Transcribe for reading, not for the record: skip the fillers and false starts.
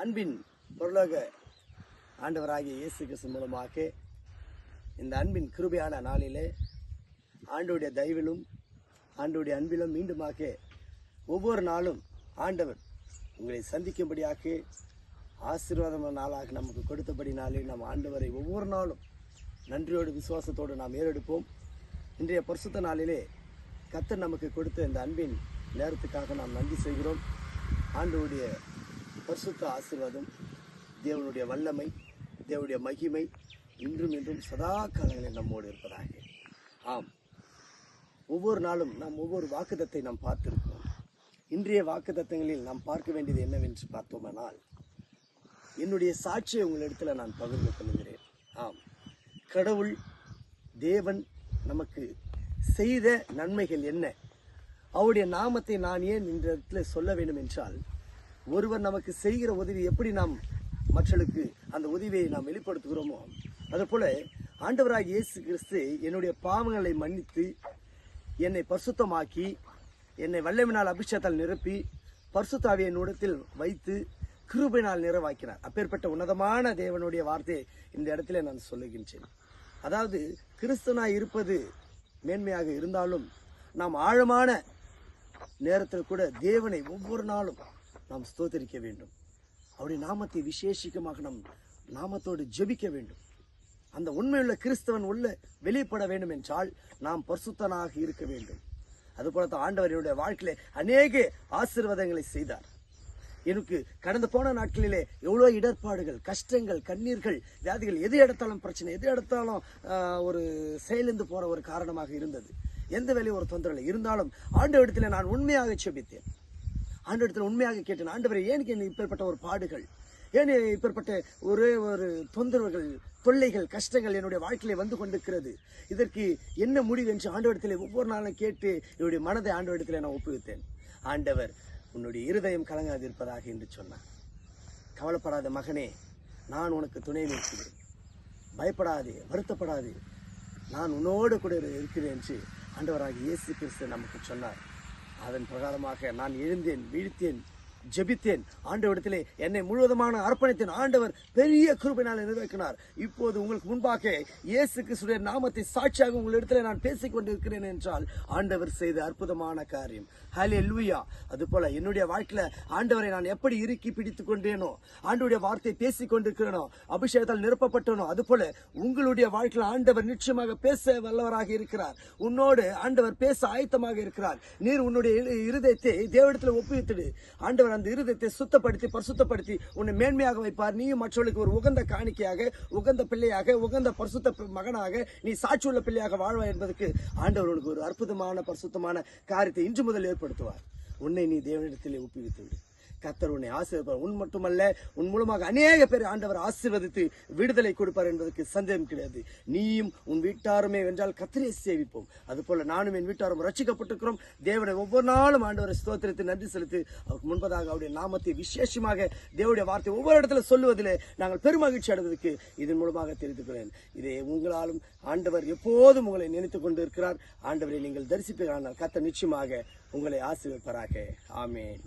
அன்பின் பொருளாக ஆண்டவராகிய இயேசு கிறிஸ்து மூலமாக இந்த அன்பின் கிருபையான நாளிலே ஆண்டவருடைய தயவிலும் ஆண்டவருடைய அன்பிலும் மீண்டுமாக ஒவ்வொரு நாளும் ஆண்டவர் உங்களை சந்திக்கும்படியாக ஆசீர்வாதமான நாளாக நமக்கு கொடுத்தபடினாலே நாம் ஆண்டவரை ஒவ்வொரு நாளும் நன்றியோடு விசுவாசத்தோடு நாம் ஏறெடுப்போம். இன்றைய பரிசுத்த நாளிலே கர்த்தர் நமக்கு கொடுத்த இந்த அன்பின் நேரத்துக்காக நாம் நன்றி செய்கிறோம். ஆண்டவருடைய பரிசுத்த ஆசீர்வாதம், தேவனுடைய வல்லமை, தேவனுடைய மகிமை இன்றும் இன்றும் சதா காலங்களில் நம்மோடு இருப்பதாக. ஆம், ஒவ்வொரு நாளும் நாம் ஒவ்வொரு வாக்குத்தத்தை நாம் பார்த்திருக்கிறோம். இன்றைய வாக்குத்தத்தங்களில் நாம் பார்க்க வேண்டியது என்னவென்று பார்த்தோமானால், என்னுடைய சாட்சியை உங்களிடத்தில் நான் பகிர்ந்து கொள்கிறேன். ஆம், கடவுள் தேவன் நமக்கு செய்த நன்மைகள் என்ன, அவருடைய நாமத்தை நான் ஏன் இந்த இடத்துல சொல்ல வேண்டும் என்றால், ஒருவர் நமக்கு செய்கிற உதவி எப்படி நாம் மற்றவர்களுக்கு அந்த உதவியை நாம் வெளிப்படுத்துகிறோமோ, அதுபோல ஆண்டவராகிய இயேசு கிறிஸ்து என்னுடைய பாவங்களை மன்னித்து என்னை பரிசுத்தமாக்கி என்னை வல்லமையினால் அபிஷேகத்தால் நிரப்பி பரிசுத்த ஆவியை என்னிடத்தில் வைத்து கிருபையினால் நிறைவாக்கினார். அப்பேற்பட்ட உன்னதமான தேவனுடைய வார்த்தையை இந்த இடத்துல நான் சொல்லுகின்றேன். அதாவது கிறிஸ்தவனாய் இருப்பது மேன்மையாக இருந்தாலும் நாம் ஆழமான நேரத்தில் கூட தேவனை ஒவ்வொரு நாளும் நாம் ஸ்தோத்தரிக்க வேண்டும். அவருடைய நாமத்தை விசேஷிக்கமாக நம் நாமத்தோடு ஜெபிக்க வேண்டும். அந்த உண்மையுள்ள கிறிஸ்தவன் உள்ள வெளிப்பட வேண்டும் என்றால் நாம் பரிசுத்தனாக இருக்க வேண்டும். அதுபோலத்தான் ஆண்டவர் என்னுடைய வாழ்க்கையிலே அநேக ஆசீர்வாதங்களை செய்தார். எனக்கு கடந்த போன நாட்களிலே எவ்வளோ இடர்பாடுகள், கஷ்டங்கள், கண்ணீர்கள், வியாதிகள், எது எடுத்தாலும் பிரச்சனை, எது எடுத்தாலும் ஒரு செயலிருந்து போற ஒரு காரணமாக இருந்தது. எந்த வேலையும் ஒரு தொந்தரவு இருந்தாலும் ஆண்டவரிடத்தில் நான் உண்மையாக செபித்தேன். ஆண்டவரிடத்தில் உண்மையாக கேட்டேன், ஆண்டவரே ஏன் இப்பேற்பட்ட ஒரு பாடுகள், ஏன் இப்பேற்பட்ட ஒரே ஒரு தொந்தரவுகள், தொல்லைகள், கஷ்டங்கள் என்னுடைய வாழ்க்கையிலே வந்து கொண்டிருக்கிறது, இதற்கு என்ன முடிவு என்று ஆண்டவரிடத்தில் ஒவ்வொரு நாளும் கேட்டு என்னுடைய மனதை ஆண்டவரிடத்தில் நான் ஒப்புவித்தேன். ஆண்டவர் உன்னுடைய இருதயம் கலங்காது இருப்பதாக என்று சொன்னார். கவலைப்படாத மகனே, நான் உனக்கு துணை நிற்கிறேன், பயப்படாதே, வருத்தப்படாதே, நான் உன்னோடு கூட இருக்கிறேன் என்று ஆண்டவராகிய இயேசு கிறிஸ்து நமக்கு சொன்னார். அதன் பிரகாரமாக நான் எழுந்தேன், வீழ்த்தேன், ஜெபித்தேன், ஆண்டவரிடத்திலே என்னை முழுவதுமான அர்ப்பணித்தேன். ஆண்டவர் பெரிய கிருபையினால் நிறைவேற்றினார். இப்போது உங்களுக்கு முன்பாக இயேசு கிறிஸ்துவின் நாமத்தை சாட்சியாக உங்களிடத்தில் நான் பேசிக் கொண்டிருக்கிறேன் என்றால் ஆண்டவர் செய்த அற்புதமான காரியம். ஹல்லேலூயா. அதுபோல என்னுடைய வாழ்க்கையில ஆண்டவரை நான் எப்படி இறுக்கி பிடித்துக் கொண்டேனோ, ஆண்டவருடைய வார்த்தை பேசிக் கொண்டிருக்கிறேனோ, அபிஷேகத்தால் நிரப்பப்பட்டனோ, அதுபோல உங்களுடைய வாழ்க்கையில் ஆண்டவர் நிச்சயமாக பேச வல்லவராக இருக்கிறார். உன்னோடு ஆண்டவர் பேச ஆயத்தமாக இருக்கிறார். நீர் உன்னுடைய இருதயத்தை தேவனிடத்தில் ஒப்புவித்துடு. ஆண்டவர் அந்த இருதயத்தை சுத்தப்படுத்தி பரிசுத்தப்படுத்தி உன்னை மேன்மையாக வைப்பார். நீயும் மற்றவர்களுக்கு ஒரு உகந்த காணிக்கையாக, உகந்த பிள்ளையாக, உகந்த பரிசுத்த மகனாக, நீ சாட்சியுள்ள பிள்ளையாக வாழ்வாய் என்பதற்கு ஆண்டவர் உனக்கு ஒரு அற்புதமான பரிசுத்தமான காரியத்தை இன்று முதல் ஏற்படுத்துவார். உன்னை நீ தேவனிடத்திலே ஒப்புவித்து விடு. கர்த்தர் உன்னை ஆசீர்வதிப்பார். உன் மட்டுமல்ல, உன் மூலமாக அநேக பேர் ஆண்டவர் ஆசீர்வதித்து விடுதலை கொடுப்பார் என்பதற்கு சந்தேகம் கிடையாது. நீயும் உன் வீட்டாருமே வென்றால் கர்த்தரை சேவிப்போம். அதுபோல நானும் என் வீட்டாரும் ரட்சிக்கப்பட்டிருக்கிறோம். தேவனை ஒவ்வொரு நாளும் ஆண்டவரை ஸ்தோத்திரத்தை நன்றி செலுத்தி அவருக்கு முன்பதாக அவருடைய நாமத்தை விசேஷமாக தேவனுடைய வார்த்தை ஒவ்வொரு இடத்துல சொல்லுவதிலே நாங்கள் பெருமகிழ்ச்சி அடைவதற்கு இதன் மூலமாக தெரிவித்துக்கிறேன். இதை உங்களாலும் ஆண்டவர் எப்போதும் உங்களை நினைத்துக் கொண்டு இருக்கிறார். ஆண்டவரை நீங்கள் தரிசிப்பீர்கள். கர்த்தர் நிச்சயமாக உங்களை ஆசீர்வதிப்பாராக. ஆமென்.